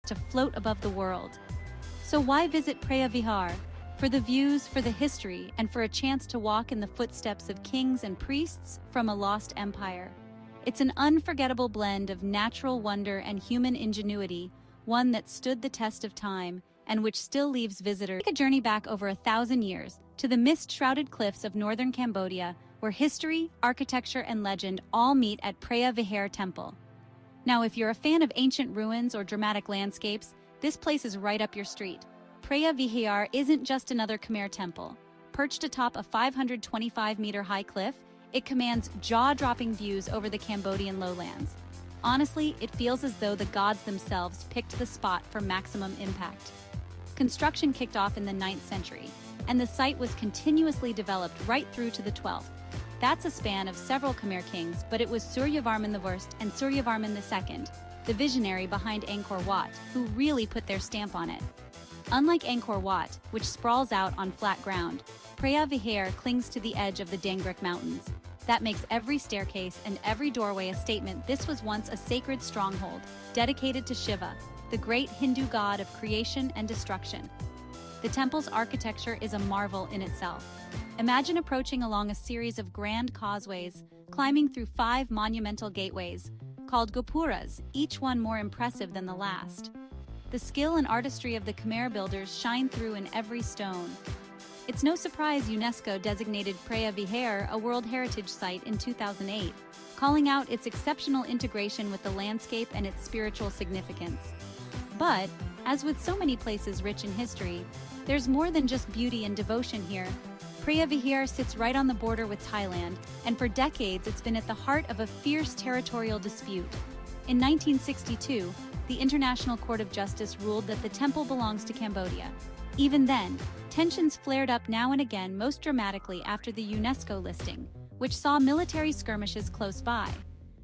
to float above the world. So why visit Preah Vihear? For the views, for the history, and for a chance to walk in the footsteps of kings and priests from a lost empire. It's an unforgettable blend of natural wonder and human ingenuity, one that stood the test of time and which still leaves visitors. Take a journey back over 1,000 years to the mist-shrouded cliffs of northern Cambodia, where history, architecture, and legend all meet at Preah Vihear Temple. Now, if you're a fan of ancient ruins or dramatic landscapes, this place is right up your street. Preah Vihear isn't just another Khmer temple. Perched atop a 525-meter-high cliff, it commands jaw-dropping views over the Cambodian lowlands. Honestly, it feels as though the gods themselves picked the spot for maximum impact. Construction kicked off in the 9th century, and the site was continuously developed right through to the 12th. That's a span of several Khmer kings, but it was Suryavarman I and Suryavarman II, the visionary behind Angkor Wat, who really put their stamp on it. Unlike Angkor Wat, which sprawls out on flat ground, Preah Vihear clings to the edge of the Dangrek Mountains. That makes every staircase and every doorway a statement this was once a sacred stronghold, dedicated to Shiva, the great Hindu god of creation and destruction. The temple's architecture is a marvel in itself. Imagine approaching along a series of grand causeways, climbing through 5 monumental gateways, called gopuras, each one more impressive than the last. The skill and artistry of the Khmer builders shine through in every stone. It's no surprise UNESCO designated Preah Vihear a World Heritage Site in 2008, calling out its exceptional integration with the landscape and its spiritual significance. But, as with so many places rich in history, there's more than just beauty and devotion here. Preah Vihear sits right on the border with Thailand, and for decades it's been at the heart of a fierce territorial dispute. In 1962, the International Court of Justice ruled that the temple belongs to Cambodia. Even then, tensions flared up now and again, most dramatically after the UNESCO listing, which saw military skirmishes close by.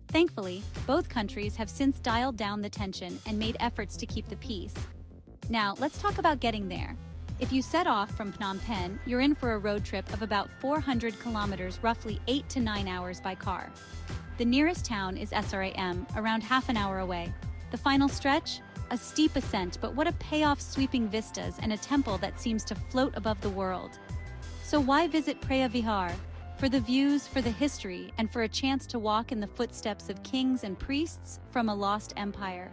Thankfully, both countries have since dialed down the tension and made efforts to keep the peace. Now, let's talk about getting there. If you set off from Phnom Penh, you're in for a road trip of about 400 kilometers, roughly 8 to 9 hours by car. The nearest town is Sram, around half an hour away. The final stretch? A steep ascent, but what a payoff, sweeping vistas and a temple that seems to float above the world. So why visit Preah Vihear? For the views, for the history, and for a chance to walk in the footsteps of kings and priests from a lost empire.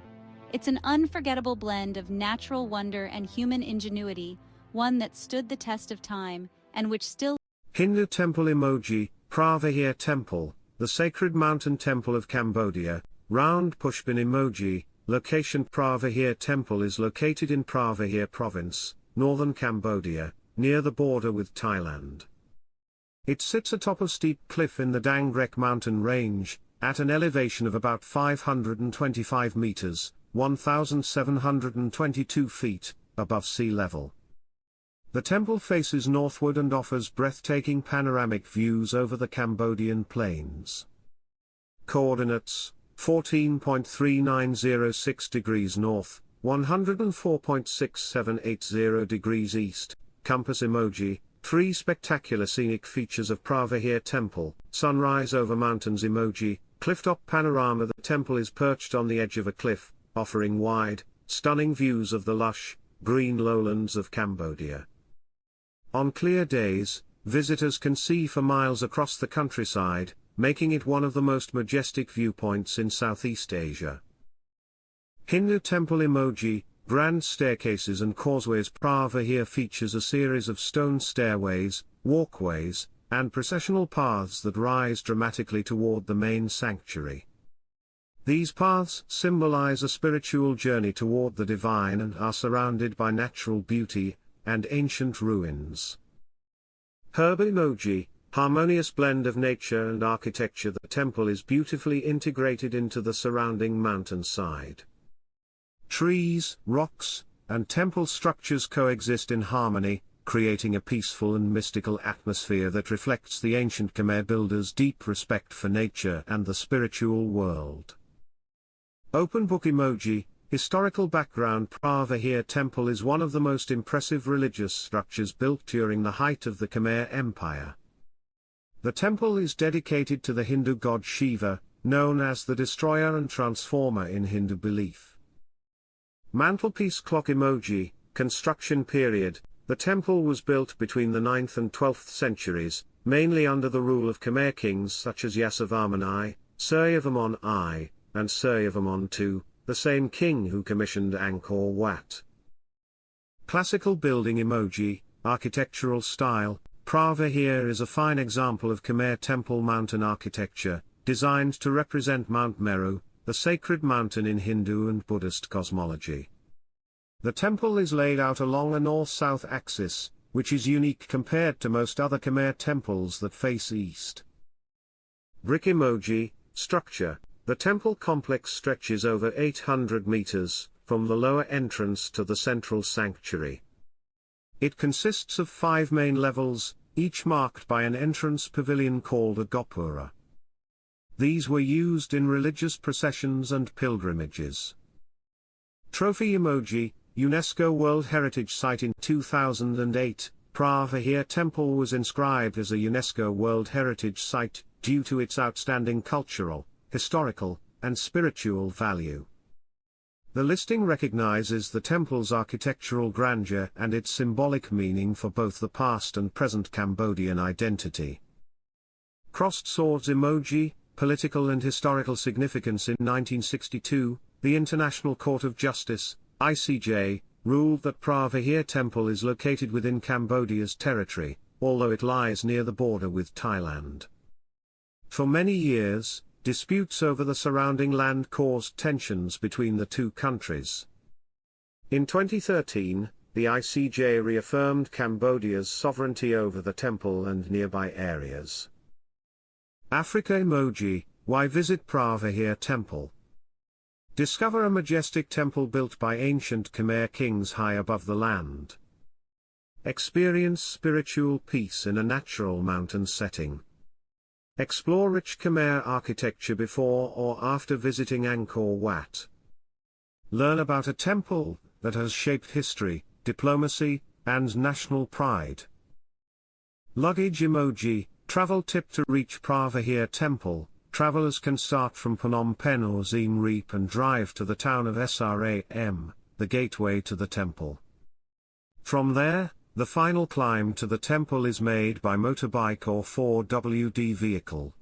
It's an unforgettable blend of natural wonder and human ingenuity, one that stood the test of time, and which still... Hindu temple emoji, Preah Vihear Temple, the sacred mountain temple of Cambodia, round pushpin emoji. Location: Preah Vihear Temple is located in Preah Vihear Province, northern Cambodia, near the border with Thailand. It sits atop a steep cliff in the Dangrek mountain range, at an elevation of about 525 meters, 1,722 feet, above sea level. The temple faces northward and offers breathtaking panoramic views over the Cambodian plains. Coordinates: 14.3906 degrees north, 104.6780 degrees east. Compass emoji. 3 spectacular scenic features of Preah Vihear Temple. Sunrise over mountains emoji. Clifftop panorama. The temple is perched on the edge of a cliff, offering wide, stunning views of the lush, green lowlands of Cambodia. On clear days, visitors can see for miles across the countryside, making it one of the most majestic viewpoints in Southeast Asia. Hindu temple emoji. Grand staircases and causeways. Preah Vihear features a series of stone stairways, walkways, and processional paths that rise dramatically toward the main sanctuary. These paths symbolize a spiritual journey toward the divine and are surrounded by natural beauty and ancient ruins. Herb emoji. Harmonious blend of nature and architecture. The temple is beautifully integrated into the surrounding mountainside. Trees, rocks, and temple structures coexist in harmony, creating a peaceful and mystical atmosphere that reflects the ancient Khmer builders' deep respect for nature and the spiritual world. Open book emoji. Historical background. Preah Vihear Temple is one of the most impressive religious structures built during the height of the Khmer Empire. The temple is dedicated to the Hindu god Shiva, known as the destroyer and transformer in Hindu belief. Mantelpiece clock emoji, construction period. The temple was built between the 9th and 12th centuries, mainly under the rule of Khmer kings such as Yasovarman I, Suryavarman I, and Suryavarman II, the same king who commissioned Angkor Wat. Classical building emoji, architectural style. Preah Vihear is a fine example of Khmer temple mountain architecture, designed to represent Mount Meru, the sacred mountain in Hindu and Buddhist cosmology. The temple is laid out along a north-south axis, which is unique compared to most other Khmer temples that face east. Brick emoji, structure. The temple complex stretches over 800 meters, from the lower entrance to the central sanctuary. It consists of 5 main levels, each marked by an entrance pavilion called a gopura. These were used in religious processions and pilgrimages. Trophy emoji, UNESCO World Heritage Site. In 2008, Preah Vihear Temple was inscribed as a UNESCO World Heritage Site, due to its outstanding cultural, historical, and spiritual value. The listing recognizes the temple's architectural grandeur and its symbolic meaning for both the past and present Cambodian identity. Crossed swords emoji, political and historical significance. In 1962, the International Court of Justice, ICJ, ruled that Preah Vihear Temple is located within Cambodia's territory, although it lies near the border with Thailand. For many years, disputes over the surrounding land caused tensions between the two countries. In 2013, the ICJ reaffirmed Cambodia's sovereignty over the temple and nearby areas. Africa emoji, why visit Preah Vihear Temple? Discover a majestic temple built by ancient Khmer kings high above the land. Experience spiritual peace in a natural mountain setting. Explore rich Khmer architecture before or after visiting Angkor Wat. Learn about a temple that has shaped history, diplomacy, and national pride. Luggage emoji, travel tip to reach Preah Vihear Temple. Travelers can start from Phnom Penh or Siem Reap and drive to the town of Sram, the gateway to the temple. From there, the final climb to the temple is made by motorbike or 4WD vehicle.